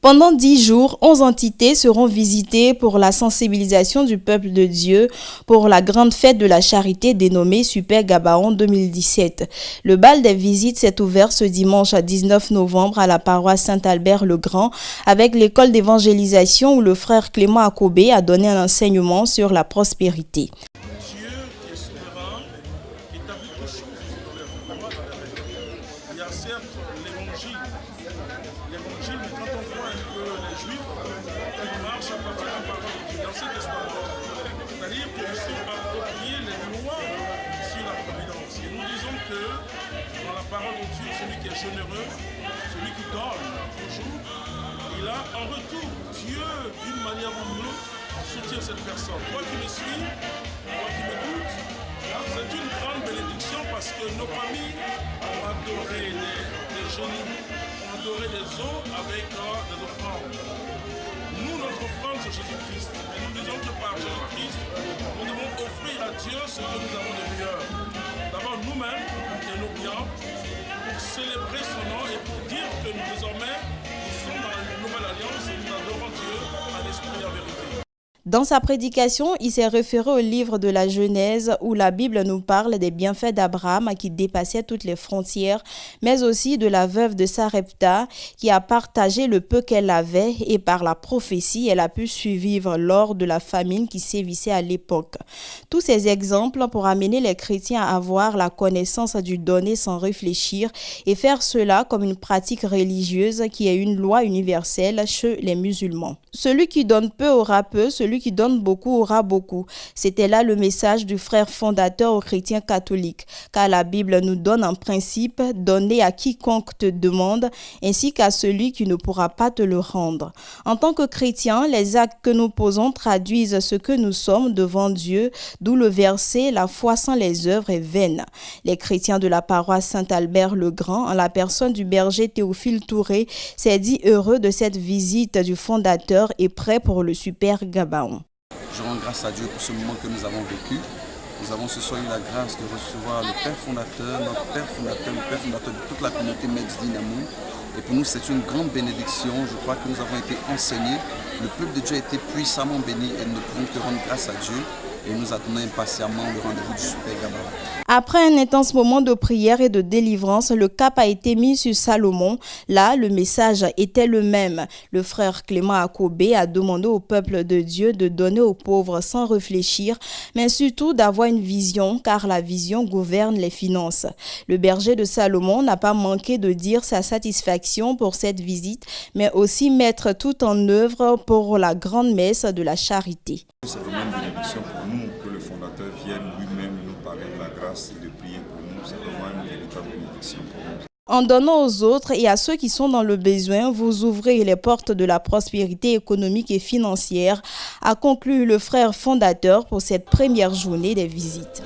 Pendant 10 jours, 11 entités seront visitées pour la sensibilisation du peuple de Dieu pour la grande fête de la charité dénommée Super Gabaon 2017. Le bal des visites s'est ouvert ce dimanche à 19 novembre à la paroisse Saint-Albert-le-Grand avec l'école d'évangélisation où le frère Clément Akobé a donné un enseignement sur la prospérité. Dieu qui est souverain établit toutes choses dans les lois, dans les règles. Il y a certes l'évangile, mais quand on voit un peu les juifs, ils marchent à partir de la parole de Dieu, dans cet testament. C'est-à-dire qu'ils sont appropriés les lois sur la providence. Et nous disons que dans la parole de Dieu, celui qui est généreux, celui qui donne toujours, il a en retour Dieu d'une manière ou d'une autre soutient cette personne. Toi qui me suis, toi qui m'écoutes, c'est une grande bénédiction parce que nos familles ont adoré les genoux, ont adoré les eaux avec des offrandes. Nous, notre offrande, c'est Jésus-Christ. Et nous disons que par Jésus-Christ, nous devons offrir à Dieu ce que nous avons de meilleur. D'abord nous-mêmes et nos biens, pour célébrer son nom et pour dire que nous désormais, nous sommes dans la nouvelle alliance et nous adorons Dieu en esprit et en vérité. Dans sa prédication, il s'est référé au livre de la Genèse où la Bible nous parle des bienfaits d'Abraham qui dépassaient toutes les frontières, mais aussi de la veuve de Sarepta qui a partagé le peu qu'elle avait et par la prophétie, elle a pu survivre lors de la famine qui sévissait à l'époque. Tous ces exemples pour amener les chrétiens à avoir la connaissance du donner sans réfléchir et faire cela comme une pratique religieuse qui est une loi universelle chez les musulmans. Celui qui donne peu aura peu, celui qui donne beaucoup aura beaucoup. C'était là le message du frère fondateur aux chrétiens catholiques, car la Bible nous donne un principe, donner à quiconque te demande, ainsi qu'à celui qui ne pourra pas te le rendre. En tant que chrétiens, les actes que nous posons traduisent ce que nous sommes devant Dieu, d'où le verset « La foi sans les œuvres est vaine ». Les chrétiens de la paroisse Saint-Albert-le-Grand, en la personne du berger Théophile Touré, s'est dit heureux de cette visite du fondateur et prêt pour le Super Gabaon. Je rends grâce à Dieu pour ce moment que nous avons vécu. Nous avons ce soir eu la grâce de recevoir le Père fondateur, notre Père fondateur, le Père fondateur de toute la communauté Mex-Dinamou. Et pour nous, c'est une grande bénédiction. Je crois que nous avons été enseignés. Le peuple de Dieu a été puissamment béni et nous ne pouvons que rendre grâce à Dieu. Et nous attendons impatiemment le rendez-vous du Super Gabaon. Après un intense moment de prière et de délivrance, le cap a été mis sur Salomon. Là, le message était le même. Le frère Clément Akobé a demandé au peuple de Dieu de donner aux pauvres sans réfléchir, mais surtout d'avoir une vision, car la vision gouverne les finances. Le berger de Salomon n'a pas manqué de dire sa satisfaction pour cette visite, mais aussi mettre tout en œuvre pour la grande messe de la charité. C'est vraiment une bénédiction pour nous que le fondateur vienne lui-même nous parler de la grâce et de prier pour nous. C'est vraiment une véritable bénédiction pour nous. En donnant aux autres et à ceux qui sont dans le besoin, vous ouvrez les portes de la prospérité économique et financière, a conclu le frère fondateur pour cette première journée des visites.